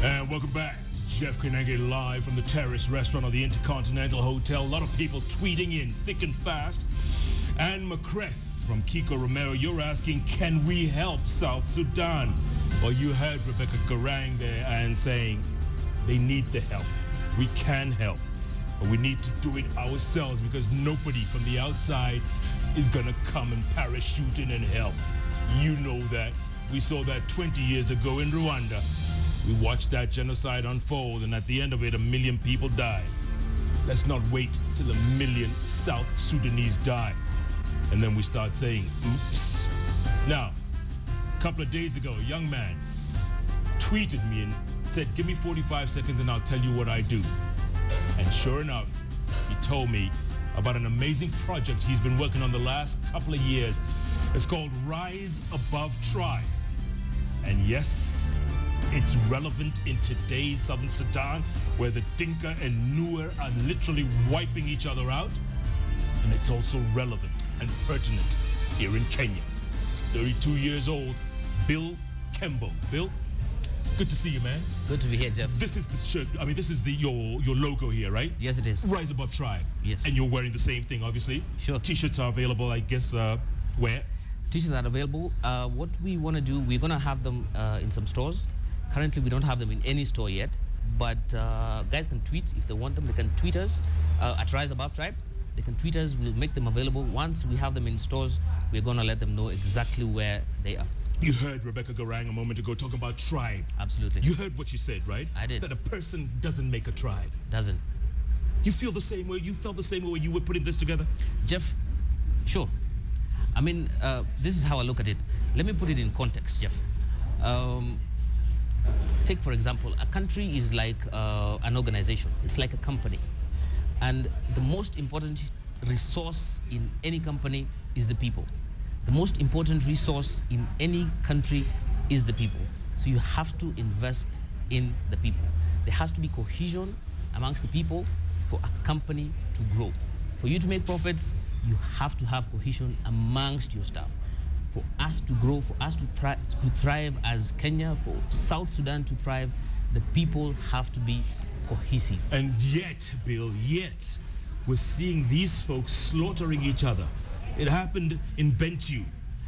And welcome back to Jeff Koinange live from the Terrace Restaurant of the Intercontinental Hotel. A lot of people tweeting in thick and fast. And McCreth from Kiko Romero, you're asking, can we help South Sudan? Well, you heard Rebecca Garang there and saying they need the help. We can help, but we need to do it ourselves because nobody from the outside is gonna come and parachute in and help. You know that. We saw that 20 years ago in Rwanda. We watched that genocide unfold, and at the end of it, 1 million people died. Let's not wait till 1 million South Sudanese die, and then we start saying, oops. Now, a couple of days ago, a young man tweeted me and said, give me 45 seconds and I'll tell you what I do. And sure enough, he told me about an amazing project he's been working on the last couple of years. It's called Rise Above Tribe. And yes, it's relevant in today's Southern Sudan, where the Dinka and Nuer are literally wiping each other out. And it's also relevant and pertinent here in Kenya. 32 years old, Bill Kembo. Bill, good to see you, man. Good to be here, Jeff. This is the shirt, I mean, this is your logo here, right? Yes, it is. Rise Above Tribe. Yes. And you're wearing the same thing, obviously. Sure. T-shirts are available, I guess, where? T-shirts are available. What we want to do, we're going to have them in some stores. Currently, we don't have them in any store yet, but guys can tweet if they want them. They can tweet us at Rise Above Tribe. They can tweet us. We'll make them available. Once we have them in stores, we're going to let them know exactly where they are. You heard Rebecca Garang a moment ago talking about tribe. Absolutely. You heard what she said, right? I did. That a person doesn't make a tribe. Doesn't. You feel the same way? You felt the same way when you were putting this together? Jeff, sure. I mean, this is how I look at it. Let me put it in context, Jeff. Take, for example, a country is like an organization. It's like a company. And the most important resource in any company is the people. The most important resource in any country is the people. So you have to invest in the people. There has to be cohesion amongst the people for a company to grow. For you to make profits, you have to have cohesion amongst your staff. For us to grow, for us to thrive as Kenya, for South Sudan to thrive, the people have to be cohesive. And yet, Bill, we're seeing these folks slaughtering each other. It happened in Bentiu,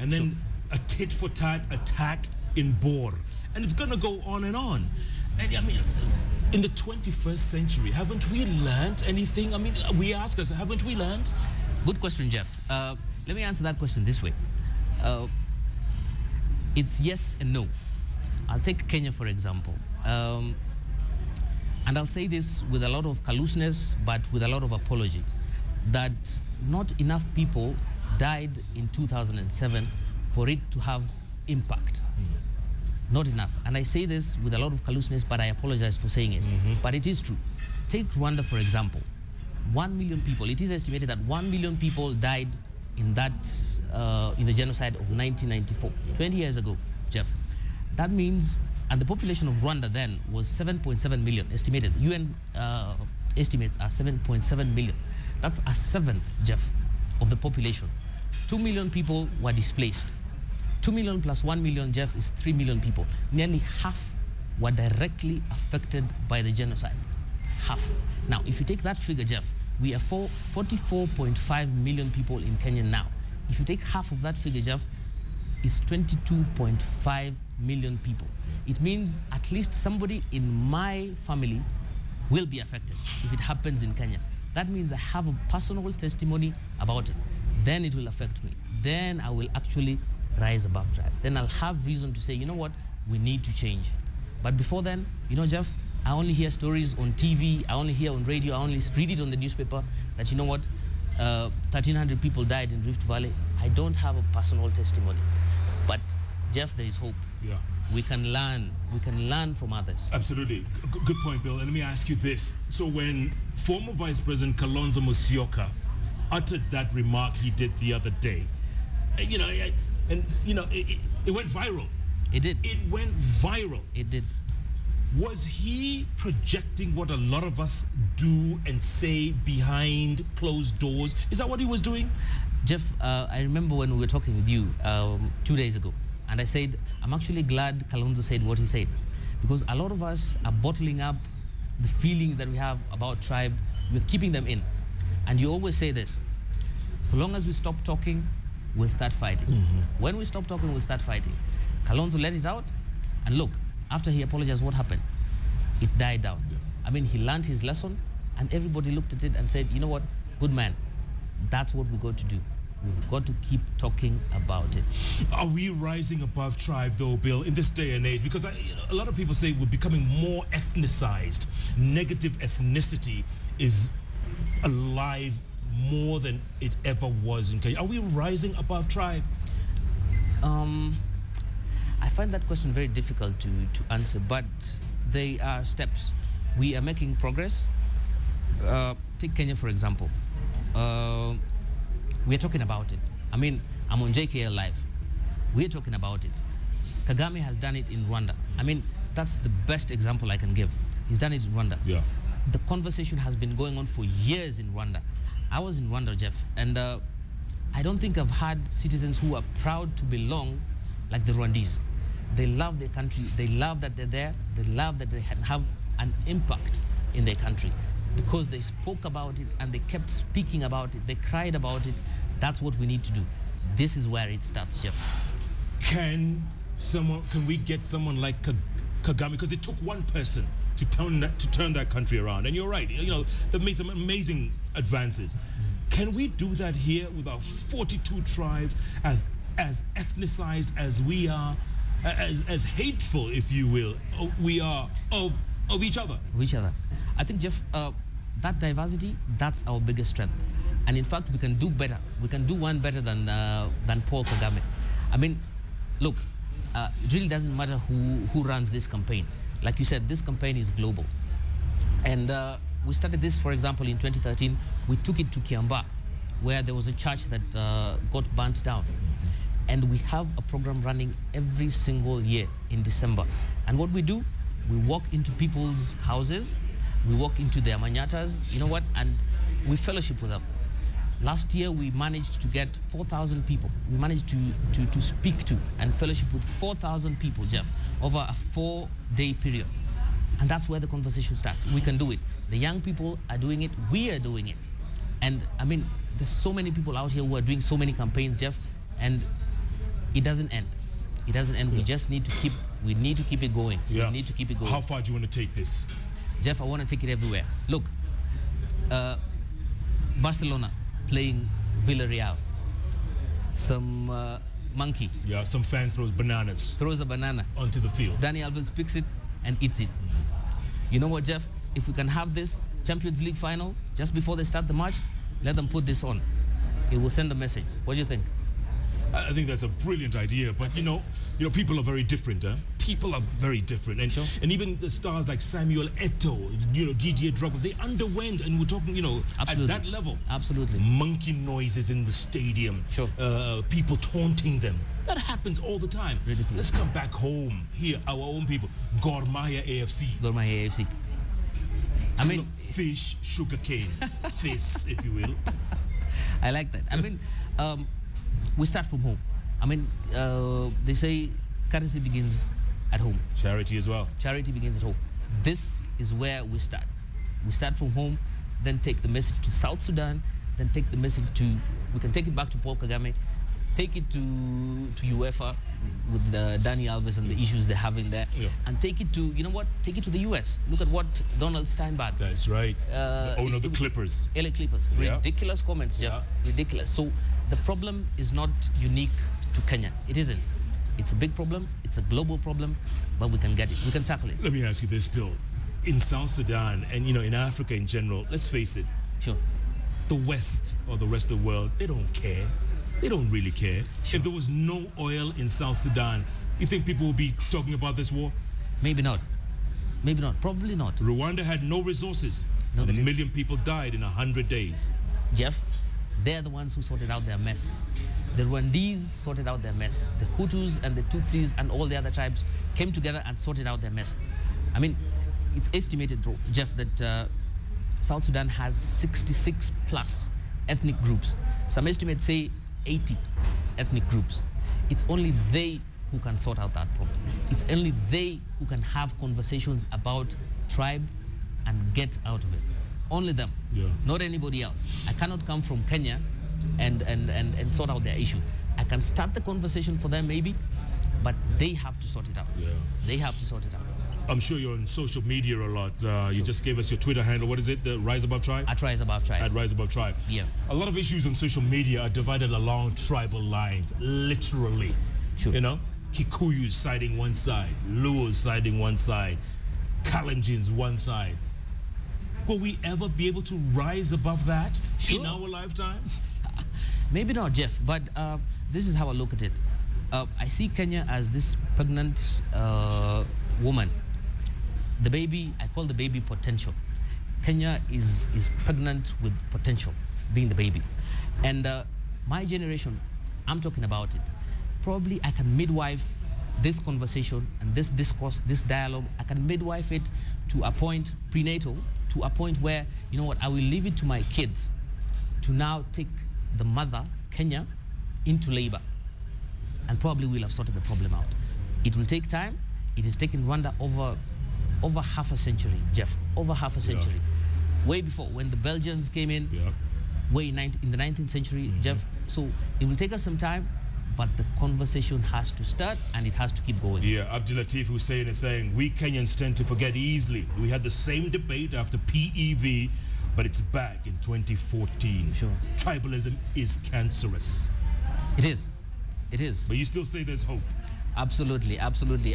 and then a tit-for-tat attack in Bor. And it's gonna go on and on. And I mean, in the 21st century, haven't we learned anything? I mean, we ask us, haven't we learned? Good question, Jeff. Let me answer that question this way. It's yes and no. I'll take Kenya, for example. And I'll say this with a lot of callousness, but with a lot of apology, that not enough people died in 2007 for it to have impact. Not enough. And I say this with a lot of callousness, but I apologize for saying it. But it is true. Take Rwanda, for example. 1 million people. It is estimated that 1 million people died in that in the genocide of 1994, 20 years ago, Jeff. That means, and the population of Rwanda then was 7.7 million, estimated. UN estimates are 7.7 million. That's a seventh, Jeff, of the population. 2 million people were displaced. 2 million plus 1 million, Jeff, is 3 million people. Nearly half were directly affected by the genocide. Half. Now, if you take that figure, Jeff, we are 44.5 million people in Kenya now. If you take half of that figure, Jeff, it's 22.5 million people. It means at least somebody in my family will be affected if it happens in Kenya. That means I have a personal testimony about it. Then it will affect me. Then I will actually rise above tribe. Then I'll have reason to say, you know what, we need to change. But before then, you know, Jeff, I only hear stories on TV, I only hear on radio, I only read it on the newspaper that, you know what, 1,300 people died in Rift Valley. I don't have a personal testimony. But, Jeff, there is hope. Yeah. We can learn from others. Absolutely. Good point, Bill. And let me ask you this. So when former Vice President Kalonzo Musyoka uttered that remark he did the other day, it went viral. It did. It went viral. It did. Was he projecting what a lot of us do and say behind closed doors? Is that what he was doing? Jeff, I remember when we were talking with you 2 days ago, and I said, I'm actually glad Kalonzo said what he said. because a lot of us are bottling up the feelings that we have about tribe. We're keeping them in. And you always say this, so long as we stop talking, we'll start fighting. When we stop talking, we'll start fighting. Kalonzo let it out, and look, after he apologized, what happened? It died down. I mean, he learned his lesson, and everybody looked at it and said, you know what, good man, that's what we've got to do. We've got to keep talking about it. Are we rising above tribe, though, Bill, in this day and age? Because a lot of people say we're becoming more ethnicized. Negative ethnicity is alive more than it ever was in Kenya. Are we rising above tribe? I find that question very difficult to answer, but they are steps. We are making progress. Take Kenya, for example. We're talking about it. I mean, I'm on JKL Live. We're talking about it. Kagame has done it in Rwanda. I mean, that's the best example I can give. He's done it in Rwanda. Yeah. The conversation has been going on for years in Rwanda. I was in Rwanda, Jeff, and I don't think I've had citizens who are proud to belong like the Rwandese. They love their country. They love that they're there. They love that they have an impact in their country because they spoke about it and they kept speaking about it. They cried about it. That's what we need to do. This is where it starts, Jeff. Can we get someone like Kagame? Because it took one person to turn that country around. And you're right, you know, they've made some amazing advances. Can we do that here with our 42 tribes, as ethnicized as we are, as hateful, if you will, we are of each other? Of each other. I think, Jeff, that diversity, that's our biggest strength. And in fact, we can do better. We can do one better than Paul Kagame. I mean, look, it really doesn't matter who runs this campaign. Like you said, this campaign is global. And we started this, for example, in 2013. We took it to Kiamba, where there was a church that got burnt down. And we have a program running every single year in December. And what we do, we walk into people's houses, we walk into their manyatas, you know what, and we fellowship with them. Last year, we managed to get 4,000 people. We managed to speak to and fellowship with 4,000 people, Jeff, over a 4-day period. And that's where the conversation starts. We can do it. The young people are doing it. We are doing it. And, I mean, there's so many people out here who are doing so many campaigns, Jeff, and it doesn't end. It doesn't end. Yeah. We just need to keep it going. Yeah. We need to keep it going. How far do you want to take this? Jeff, I want to take it everywhere. Look, Barcelona playing Villarreal. Some monkey. Yeah, some fans throws bananas. Throws a banana. Onto the field. Dani Alves picks it and eats it. You know what, Jeff? If we can have this Champions League final just before they start the match, let them put this on. It will send a message. What do you think? I think that's a brilliant idea, but you know, people are very different. Huh? People are very different, and sure. And even the stars like Samuel Eto'o, Didier Drogba, they underwent, and we're talking, Absolutely. at that level. Absolutely. Monkey noises in the stadium. Sure. People taunting them. That happens all the time. Ridiculous. Let's come back home here, our own people. Gor Mahia AFC. Gor Mahia AFC. I mean, fish, sugarcane, fish, if you will. I like that. I mean, we start from home. I mean, they say courtesy begins at home. Charity as well. Charity begins at home. This is where we start. We start from home, then take the message to South Sudan, then take the message we can take it back to Paul Kagame, take it to UEFA with Dani Alves and the issues they're having there, yeah. And take it to, take it to the US. Look at what Donald Steinberg. That's right. The owner of the Clippers. LA Clippers. Yeah. Ridiculous comments, Jeff. Yeah. Ridiculous. So the problem is not unique to Kenya. It isn't. It's a big problem. It's a global problem, but we can get it. We can tackle it. Let me ask you this, Bill. In South Sudan and, in Africa in general, let's face it. Sure. The West or the rest of the world, they don't care. They don't really care. Sure. If there was no oil in South Sudan, you think people would be talking about this war? Maybe not. Maybe not. Probably not. Rwanda had no resources. No, 1 million people died in 100 days. Jeff, they're the ones who sorted out their mess. The Rwandese sorted out their mess. The Hutus and the Tutsis and all the other tribes came together and sorted out their mess. I mean, it's estimated, Jeff, that South Sudan has 66 plus ethnic groups. Some estimates say 80 ethnic groups. It's only they who can sort out that problem. It's only they who can have conversations about tribe and get out of it. Only them, not anybody else. I cannot come from Kenya and sort out their issue. I can start the conversation for them maybe, but they have to sort it out. They have to sort it out. I'm sure you're on social media a lot. You just gave us your Twitter handle. What is it? The Rise Above Tribe? At Rise Above Tribe. At Rise Above Tribe. Yeah. A lot of issues on social media are divided along tribal lines, literally. Sure. You know, Kikuyus siding one side, Luos siding one side, Kalenjins one side. Will we ever be able to rise above that in our lifetime? Maybe not, Jeff, but this is how I look at it. I see Kenya as this pregnant woman. The baby, I call the baby potential. Kenya is pregnant with potential, being the baby. And my generation, I'm talking about it. Probably I can midwife this conversation and this discourse, this dialogue. I can midwife it to a point, prenatal, to a point where, you know what, I will leave it to my kids to now take the mother, Kenya, into labor. And probably we'll have sorted the problem out. It will take time. It has taken Rwanda over half a century, Jeff, over half a century. Way before, when the Belgians came in, way in the 19th century, Jeff. So it will take us some time, but the conversation has to start and it has to keep going. Yeah, Abdul Latif Hussein is saying, we Kenyans tend to forget easily. We had the same debate after PEV, but it's back in 2014. Sure. Tribalism is cancerous. It is. It is. But you still say there's hope. Absolutely, absolutely.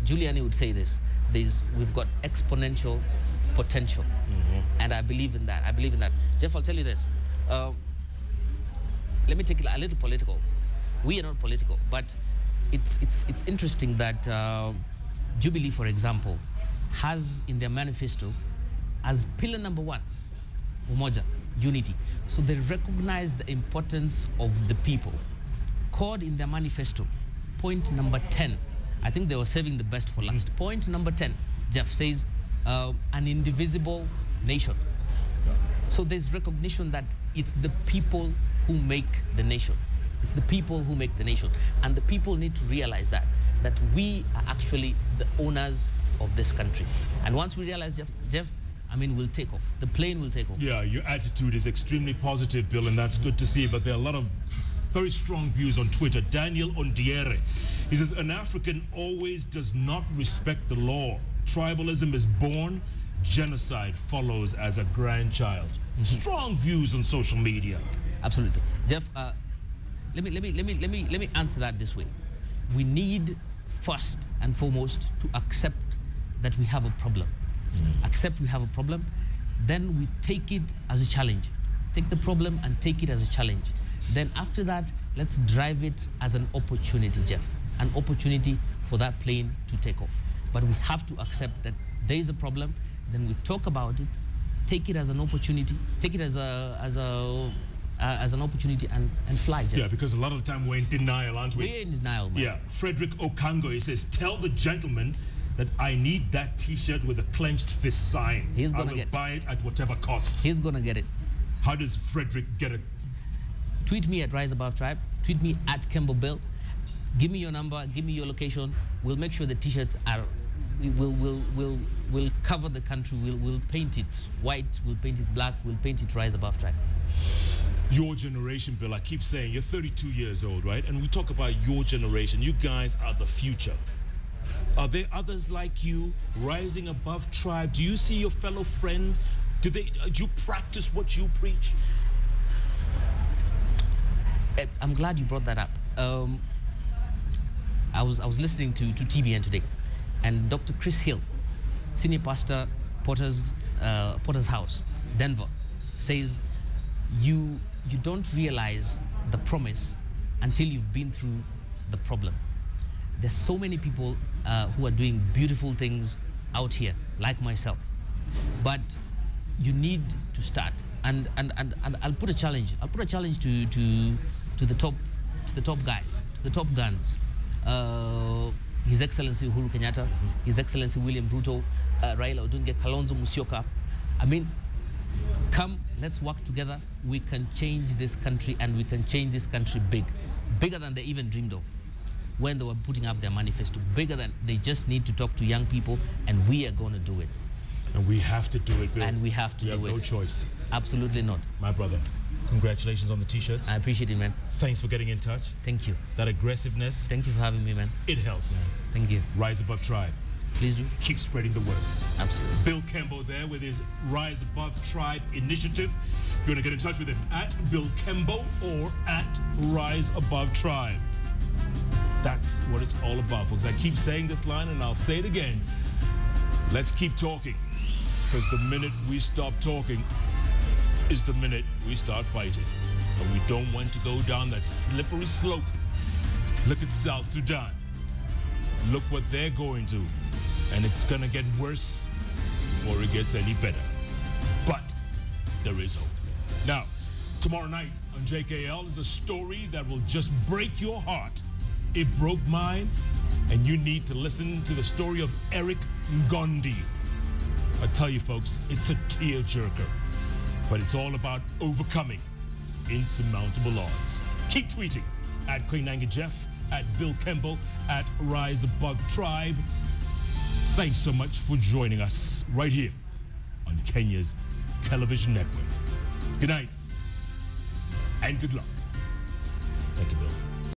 Giuliani would say this. We've got exponential potential. And I believe in that. I believe in that. Jeff, I'll tell you this. Let me take it a little political. We are not political, but it's interesting that Jubilee, for example, has in their manifesto as pillar number 1, umoja, unity. So they recognize the importance of the people. Called in their manifesto, point number 10, I think they were saving the best for last. Point number 10, Jeff says, an indivisible nation. So there's recognition that it's the people who make the nation. It's the people who make the nation. And the people need to realize that we are actually the owners of this country. And once we realize, Jeff, I mean, we'll take off. The plane will take off. Yeah, your attitude is extremely positive, Bill, and that's good to see. But there are a lot of very strong views on Twitter. Daniel Ondiere, he says, an African always does not respect the law. Tribalism is born, genocide follows as a grandchild. Strong views on social media. Absolutely. Jeff, let me answer that this way. We need first and foremost to accept that we have a problem. Accept we have a problem, then we take it as a challenge. Take the problem and take it as a challenge. Then after that, let's drive it as an opportunity, Jeff. An opportunity for that plane to take off. But we have to accept that there is a problem, then we talk about it, take it as an opportunity, take it as an opportunity and fly, Jeff. Yeah, because a lot of the time we're in denial, aren't we? We're in denial, man. Yeah, Frederick Okango, he says, tell the gentleman that I need that T-shirt with a clenched fist sign. He's gonna I will buy it at whatever cost. He's gonna get it. How does Frederick get it? Tweet me at Rise Above Tribe. Tweet me at Kembo Bill. Give me your number. Give me your location. We'll make sure the T-shirts are. We'll cover the country. We'll paint it white. We'll paint it black. We'll paint it Rise Above Tribe. Your generation, Bill. I keep saying you're 32 years old, right? And we talk about your generation. You guys are the future. Are there others like you rising above tribe? Do you see your fellow friends? Do you practice what you preach? I'm glad you brought that up. I was listening to TBN today, and Dr. Chris Hill, senior pastor, Potter's House, Denver, says you don't realize the promise until you've been through the problem. There's so many people who are doing beautiful things out here, like myself, but you need to start. And I'll put a challenge. I'll put a challenge to the top guys, to the top guns. His Excellency Uhuru Kenyatta, His Excellency William Ruto, Raila Odinga, Kalonzo Musyoka. I mean, come, let's work together. We can change this country, and we can change this country bigger than they even dreamed of. when they were putting up their manifesto. Bigger than, they just need to talk to young people, and we are going to do it. And we have to do it, Bill. And we have to do it. We have no choice. Absolutely not. My brother, congratulations on the T-shirts. I appreciate it, man. Thanks for getting in touch. Thank you. That aggressiveness. Thank you for having me, man. It helps, man. Thank you. Rise Above Tribe. Please do. Keep spreading the word. Absolutely. Bill Kembo there with his Rise Above Tribe initiative. If you want to get in touch with him, at Bill Kembo or at Rise Above Tribe. That's what it's all about, folks. I keep saying this line and I'll say it again. Let's keep talking. Because the minute we stop talking is the minute we start fighting. And we don't want to go down that slippery slope. Look at South Sudan. Look what they're going to. And it's going to get worse before it gets any better. But there is hope. Now, tomorrow night on JKL is a story that will just break your heart. It broke mine, and you need to listen to the story of Eric Ngondi. I tell you, folks, it's a tearjerker, but it's all about overcoming insurmountable odds. Keep tweeting at Koinange Jeff, at Bill Kembo, at Rise Above Tribe. Thanks so much for joining us right here on Kenya's television network. Good night and good luck. Thank you, Bill.